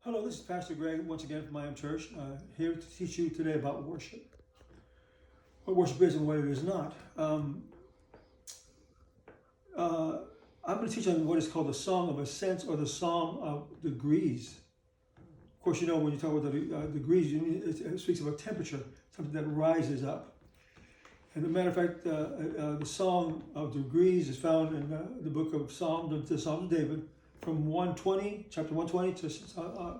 Hello, this is Pastor Greg once again from I Am Church, here to teach you today about worship. What worship is and what it is not. I'm going to teach on what is called the Song of Ascents or the Song of Degrees. Of course, you know when you talk about the degrees, it speaks about temperature, something that rises up. And as a matter of fact, the Song of Degrees is found in the book of Psalms, the Psalms of David, from chapter 120 to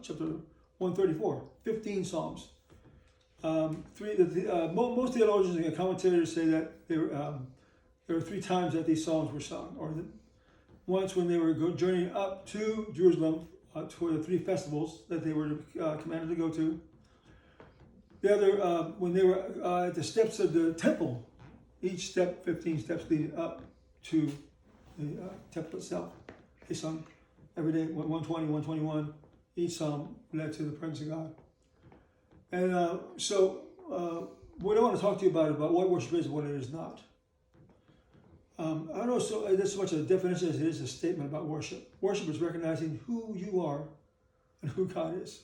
chapter 134, 15 Psalms. Most theologians and commentators say that there were three times that these Psalms were sung. Once when they were journeying up to Jerusalem for the three festivals that they were commanded to go to. The other, when they were at the steps of the temple, each step, 15 steps leading up to the temple itself. They sung every day, 120, 121, each psalm led to the presence of God. And what I want to talk to you about what worship is and what it is not. I don't know this much of a definition as it is a statement about worship. Worship is recognizing who you are and who God is.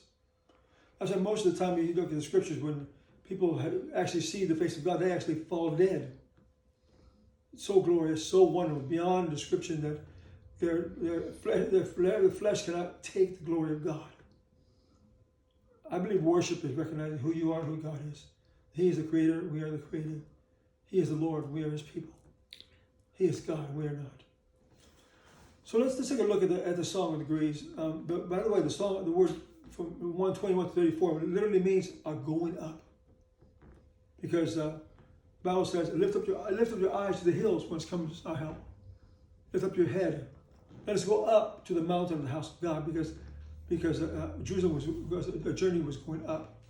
That's why most of the time you look at the scriptures, when people actually see the face of God, they actually fall dead. It's so glorious, so wonderful, beyond description that their flesh cannot take the glory of God. I believe worship is recognizing who you are and who God is. He is the creator, we are the created. He is the Lord, we are his people. He is God, we are not. So let's take a look at the Song of Degrees. But by the way, the word from 121 to 34 literally means a going up. Because the Bible says, lift up your eyes to the hills whence comes our help. Lift up your head. Let us go up to the mountain of the house of God, because Jerusalem the journey was going up.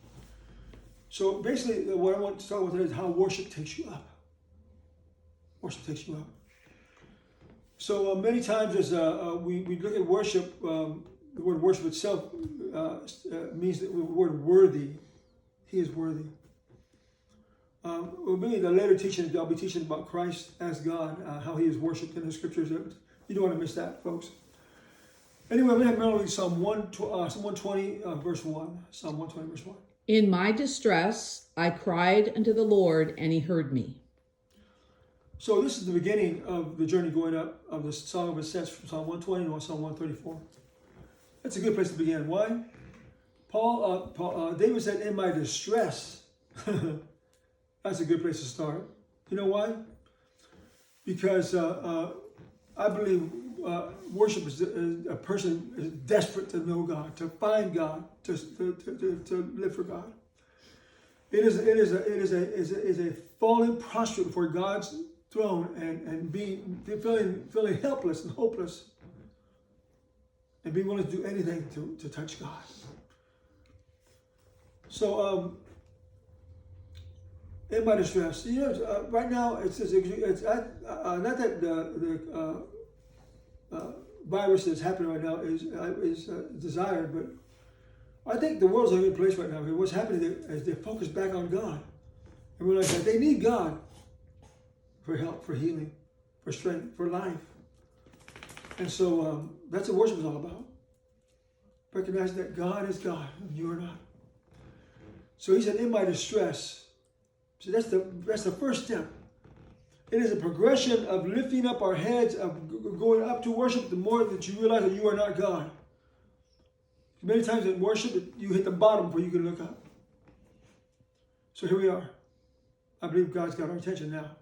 So basically, what I want to talk about today is how worship takes you up. Worship takes you up. So many times as we look at worship, the word worship itself means the word worthy. He is worthy. Maybe the later teaching, I'll be teaching about Christ as God, how he is worshipped in the scriptures. You don't want to miss that, folks. Anyway, I'm going to read Psalm 120, verse 1. Psalm 120, verse 1. In my distress, I cried unto the Lord, and he heard me. So this is the beginning of the journey going up of the Song of Ascents from Psalm 120 to Psalm 134. That's a good place to begin. Why? David said, in my distress. That's a good place to start. You know why? Because I believe worship is a person is desperate to know God, to find God, to live for God. It is a falling prostrate before God's throne and feeling helpless and hopeless, and being willing to do anything to touch God. So in my distress, right now it's not that the virus that's happening right now is desired, but I think the world's in a good place right now. What's happening is they're focused back on God and realize that they need God for help, for healing, for strength, for life. And so that's what worship is all about. Recognizing that God is God and you are not. So he said, in my distress. So that's the first step. It is a progression of lifting up our heads, of going up to worship, the more that you realize that you are not God. Many times in worship, you hit the bottom before you can look up. So here we are. I believe God's got our attention now.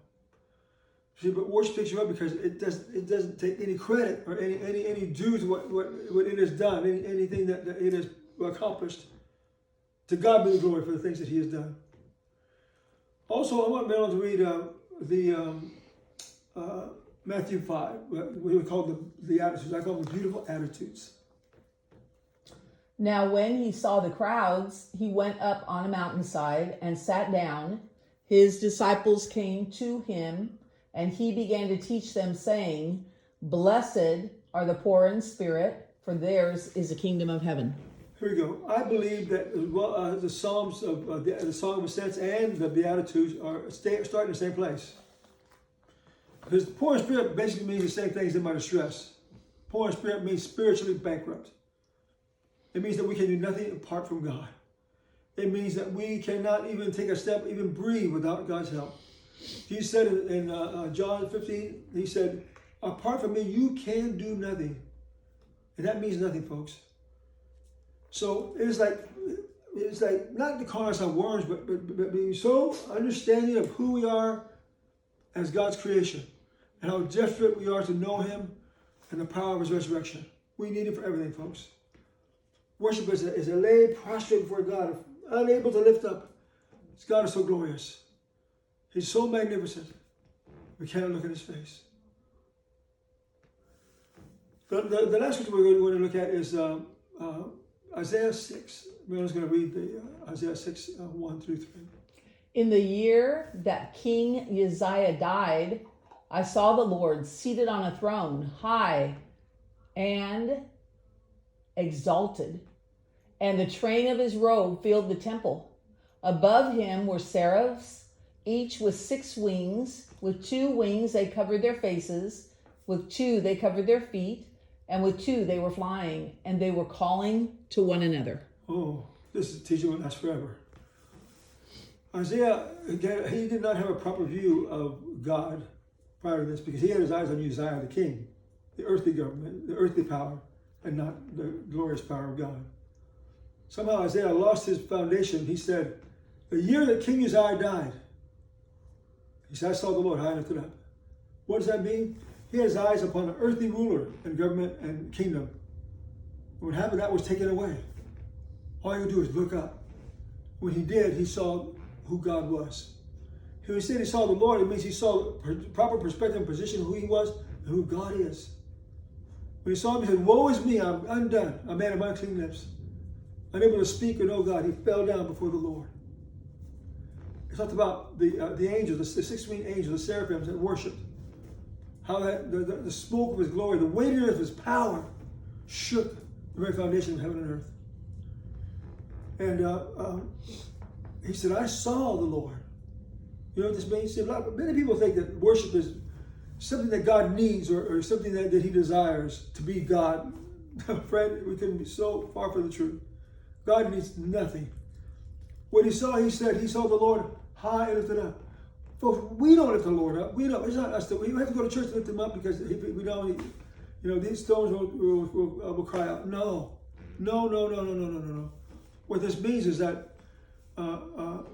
See, but worship takes you up because it doesn't take any credit or any due to what it has done, anything that it has accomplished. To God be the glory for the things that he has done. Also, I want Mel to read Matthew 5, what we call the attitudes. I call them the beautiful attitudes. Now when he saw the crowds, he went up on a mountainside and sat down. His disciples came to him, and he began to teach them, saying, Blessed are the poor in spirit, for theirs is the kingdom of heaven. Here we go. I believe that the Psalms of the Song of Ascents and the Beatitudes start in the same place. Because poor in spirit basically means the same thing as in my distress. Poor in spirit means spiritually bankrupt. It means that we can do nothing apart from God. It means that we cannot even take a step, even breathe without God's help. Jesus said in John 15, he said, apart from me, you can do nothing. And that means nothing, folks. So it's like not to call us on worms, but being so understanding of who we are as God's creation and how desperate we are to know Him and the power of His resurrection. We need Him for everything, folks. Worship is a lay prostrate before God, unable to lift up. God is so glorious. He's so magnificent. We cannot look at His face. The last scripture we're going to look at is Isaiah 6. We're just going to read the Isaiah 6, 1 through 3. In the year that King Uzziah died, I saw the Lord seated on a throne, high and exalted, and the train of his robe filled the temple. Above him were seraphs, each with 6 wings. With 2 wings they covered their faces, with 2 they covered their feet, and with 2 they were flying, and they were calling to one another. Oh, this is teaching will last forever. Isaiah, again, he did not have a proper view of God prior to this because he had his eyes on Uzziah the king, the earthly government, the earthly power, and not the glorious power of God. Somehow Isaiah lost his foundation. He said, the year that King Uzziah died, he said, I saw the Lord high and lifted up. What does that mean? He had his eyes upon an earthly ruler and government and kingdom. And what happened, that was taken away. All you do is look up. When he did, he saw who God was. When he said he saw the Lord, it means he saw the proper perspective and position of who he was and who God is. When he saw him, he said, woe is me, I'm undone. I'm a man of unclean lips. Unable to speak or know God. He fell down before the Lord. He talked about the angels, the 6-winged angels, the seraphims that worshipped. How that the smoke of his glory, the weightiness of his power shook the very foundation of heaven and earth. And he said, I saw the Lord. You know what this means? See, many people think that worship is something that God needs or something that he desires to be God. Friend, we couldn't be so far from the truth. God needs nothing. What he saw, he said, he saw the Lord high and lifted up. Folks, we don't lift the Lord up. We don't. It's not us. We have to go to church to lift him up because we don't. These stones will cry out. No. What this means is that God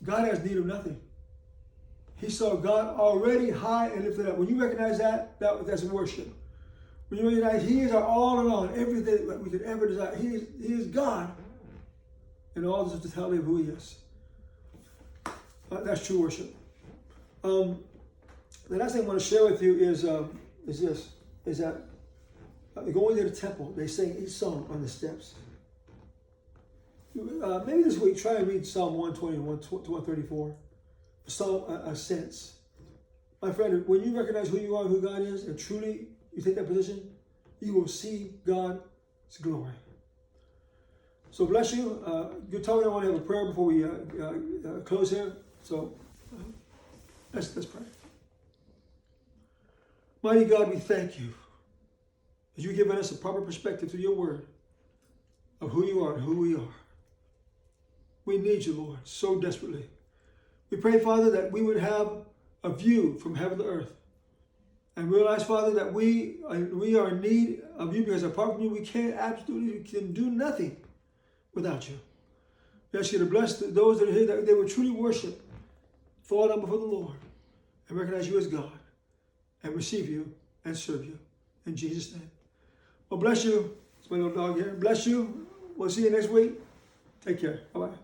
has need of nothing. He saw God already high and lifted up. When you recognize that's worship. When you recognize He is our all in all, everything that we could ever desire. He is God. And all this is to tell you who He is. That's true worship. The last thing I want to share with you is that going to the temple, they sang each song on the steps. Maybe this week, try and read Psalm 120 and 134. Psalm Ascents. My friend, when you recognize who you are and who God is, and truly you take that position, you will see God's glory. So bless you. Good talking. I want to have a prayer before we close here. So let's pray. Mighty God, we thank you as you've given us a proper perspective through your word of who you are and who we are. We need you, Lord, so desperately. We pray, Father, that we would have a view from heaven to earth and realize, Father, that we are in need of you because apart from you, we can do nothing without you. We ask you to bless those that are here, that they would truly worship, fall down before the Lord, and recognize you as God, and receive you and serve you. In Jesus' name. Well, bless you. It's my little dog here. Bless you. We'll see you next week. Take care. Bye-bye.